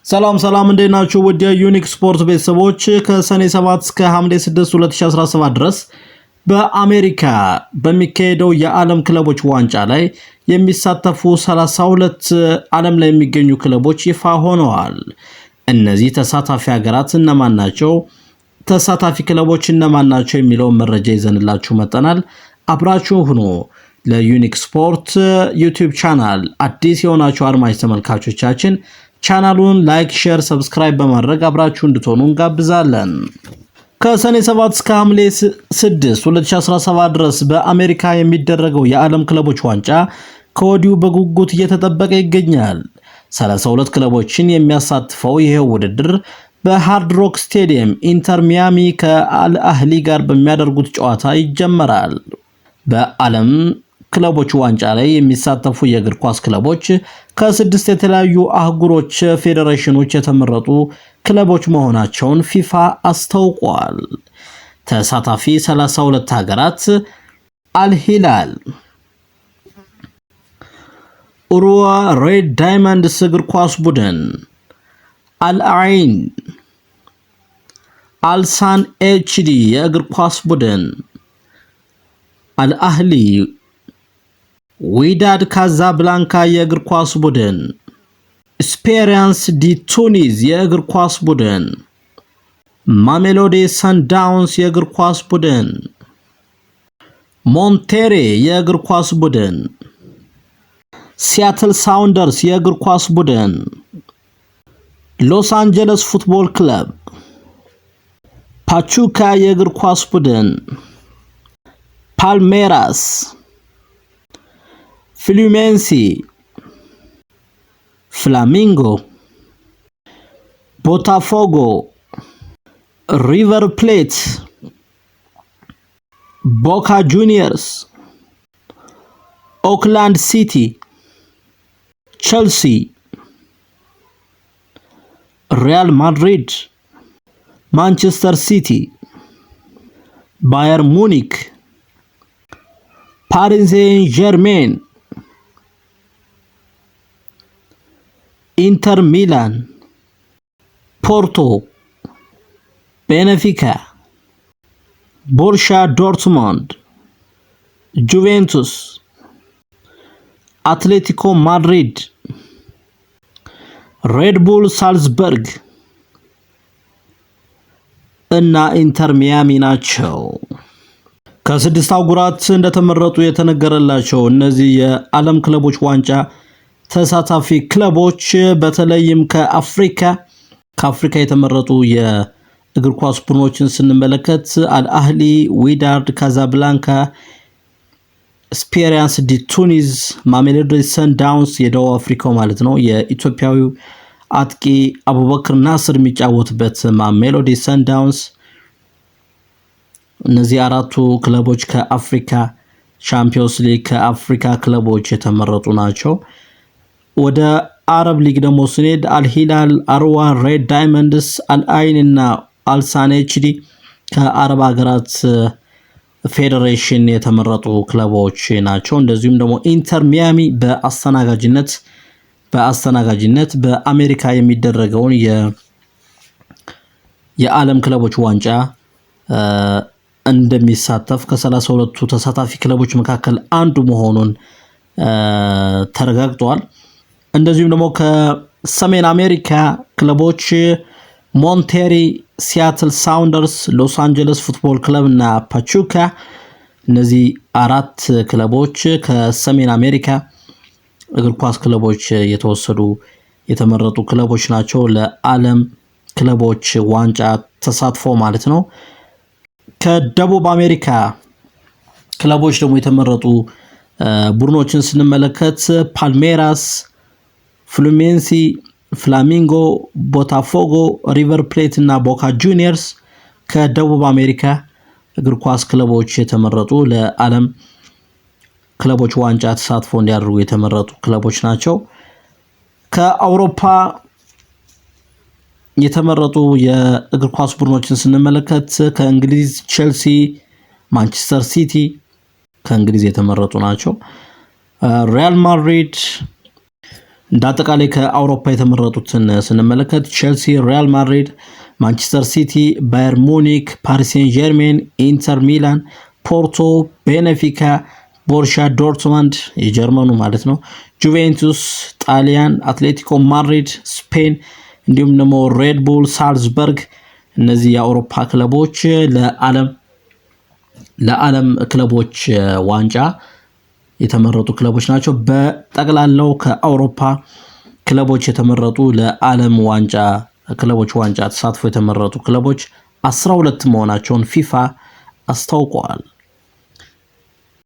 ሰላም እንዴት ናችሁ? ውድ የዩኒክ ስፖርት ቤተሰቦች ከሰኔ 7 እስከ ሐምሌ 6 2017 ድረስ በአሜሪካ በሚካሄደው የዓለም ክለቦች ዋንጫ ላይ የሚሳተፉ 32 ዓለም ላይ የሚገኙ ክለቦች ይፋ ሆነዋል። እነዚህ ተሳታፊ ሀገራት እነማን ናቸው? ተሳታፊ ክለቦች እነማን ናቸው የሚለውን መረጃ ይዘንላችሁ መጥተናል። አብራችሁ ሁኑ። ለዩኒክ ስፖርት ዩቲዩብ ቻናል አዲስ የሆናችሁ አድማጭ ተመልካቾቻችን ቻናሉን ላይክ፣ ሼር፣ ሰብስክራይብ በማድረግ አብራችሁ እንድትሆኑ እንጋብዛለን። ከሰኔ 7 እስከ ሐምሌ 6 2017 ድረስ በአሜሪካ የሚደረገው የዓለም ክለቦች ዋንጫ ከወዲሁ በጉጉት እየተጠበቀ ይገኛል። 32 ክለቦችን የሚያሳትፈው ይሄው ውድድር በሃርድ ሮክ ስቴዲየም ኢንተር ሚያሚ ከአልአህሊ ጋር በሚያደርጉት ጨዋታ ይጀመራል። በዓለም ክለቦች ዋንጫ ላይ የሚሳተፉ የእግር ኳስ ክለቦች ከ6 የተለያዩ አህጉሮች ፌዴሬሽኖች የተመረጡ ክለቦች መሆናቸውን ፊፋ አስታውቋል። ተሳታፊ 32 ሀገራት አልሂላል፣ ኡሩዋ ሬድ ዳይመንድስ እግር ኳስ ቡድን፣ አልአይን፣ አልሳን ኤችዲ የእግር ኳስ ቡድን፣ አልአህሊ፣ ዊዳድ ካዛብላንካ የእግር ኳስ ቡድን፣ ስፔራንስ ዲ ቱኒዝ የእግር ኳስ ቡድን፣ ማሜሎዲ ሰንዳውንስ የእግር ኳስ ቡድን፣ ሞንቴሬ የእግር ኳስ ቡድን፣ ሲያትል ሳውንደርስ የእግር ኳስ ቡድን፣ ሎስ አንጀለስ ፉትቦል ክለብ፣ ፓቹካ የእግር ኳስ ቡድን፣ ፓልሜራስ፣ ፍሉሜንሲ፣ ፍላሚንጎ፣ ቦታፎጎ፣ ሪቨር ፕሌት፣ ቦካ ጁኒየርስ፣ ኦክላንድ ሲቲ፣ ቸልሲ፣ ሪያል ማድሪድ፣ ማንቸስተር ሲቲ፣ ባየር ሙኒክ፣ ፓሪስ ሴን ጀርሜን፣ ኢንተር ሚላን፣ ፖርቶ፣ ቤኔፊካ፣ ቦሩሺያ ዶርትሙንድ፣ ጁቬንቱስ፣ አትሌቲኮ ማድሪድ፣ ሬድ ቡል ሳልዝበርግ እና ኢንተር ሚያሚ ናቸው። ከ6 አህጉራት እንደተመረጡ የተነገረላቸው እነዚህ የዓለም ክለቦች ዋንጫ ተሳታፊ ክለቦች በተለይም ከአፍሪካ የተመረጡ የእግር ኳስ ቡድኖችን ስንመለከት አልአህሊ፣ ዊዳድ ካዛብላንካ፣ ስፔራንስ ዲ ቱኒዝ፣ ማሜሎዲ ሰንዳውንስ የደቡብ አፍሪካው ማለት ነው፣ የኢትዮጵያዊው አጥቂ አቡበክር ናስር የሚጫወትበት ማሜሎዲ ሰንዳውንስ። እነዚህ አራቱ ክለቦች ከአፍሪካ ቻምፒዮንስ ሊግ ከአፍሪካ ክለቦች የተመረጡ ናቸው። ወደ አረብ ሊግ ደግሞ ስንሄድ አልሂላል፣ አርዋ ሬድ ዳይመንድስ፣ አልአይን እና አልሳን ኤችዲ ከአረብ ሀገራት ፌዴሬሽን የተመረጡ ክለቦች ናቸው። እንደዚሁም ደግሞ ኢንተር ሚያሚ በአስተናጋጅነት በአሜሪካ የሚደረገውን የዓለም ክለቦች ዋንጫ እንደሚሳተፍ ከ32ቱ ተሳታፊ ክለቦች መካከል አንዱ መሆኑን ተረጋግጧል። እንደዚሁም ደግሞ ከሰሜን አሜሪካ ክለቦች ሞንቴሪ፣ ሲያትል ሳውንደርስ፣ ሎስ አንጀለስ ፉትቦል ክለብ እና ፓቹካ፣ እነዚህ 4 ክለቦች ከሰሜን አሜሪካ እግር ኳስ ክለቦች የተመረጡ ክለቦች ናቸው ለዓለም ክለቦች ዋንጫ ተሳትፎ ማለት ነው። ከደቡብ አሜሪካ ክለቦች ደግሞ የተመረጡ ቡድኖችን ስንመለከት ፓልሜራስ፣ ፍሉሜንሲ፣ ፍላሚንጎ፣ ቦታፎጎ፣ ሪቨር ፕሌት እና ቦካ ጁኒየርስ ከደቡብ አሜሪካ እግር ኳስ ክለቦች የተመረጡ ለዓለም ክለቦች ዋንጫ ተሳትፎ እንዲያደርጉ የተመረጡ ክለቦች ናቸው። ከአውሮፓ የተመረጡ የእግር ኳስ ቡድኖችን ስንመለከት ከእንግሊዝ ቼልሲ፣ ማንቸስተር ሲቲ ከእንግሊዝ የተመረጡ ናቸው። ሪያል ማድሪድ፣ እንዳጠቃላይ ከአውሮፓ የተመረጡትን ስንመለከት ቼልሲ፣ ሪያል ማድሪድ፣ ማንቸስተር ሲቲ፣ ባየር ሙኒክ፣ ፓሪስ ሴን ጀርሜን፣ ኢንተር ሚላን፣ ፖርቶ፣ ቤኔፊካ፣ ቦርሻ ዶርትመንድ የጀርመኑ ማለት ነው፣ ጁቬንቱስ ጣሊያን፣ አትሌቲኮ ማድሪድ ስፔን፣ እንዲሁም ደግሞ ሬድ ቡል ሳልዝበርግ እነዚህ የአውሮፓ ክለቦች ለዓለም ክለቦች ዋንጫ የተመረጡ ክለቦች ናቸው። በጠቅላላው ከአውሮፓ ክለቦች የተመረጡ ለዓለም ዋንጫ ክለቦች ዋንጫ ተሳትፎ የተመረጡ ክለቦች 12 መሆናቸውን ፊፋ አስታውቀዋል።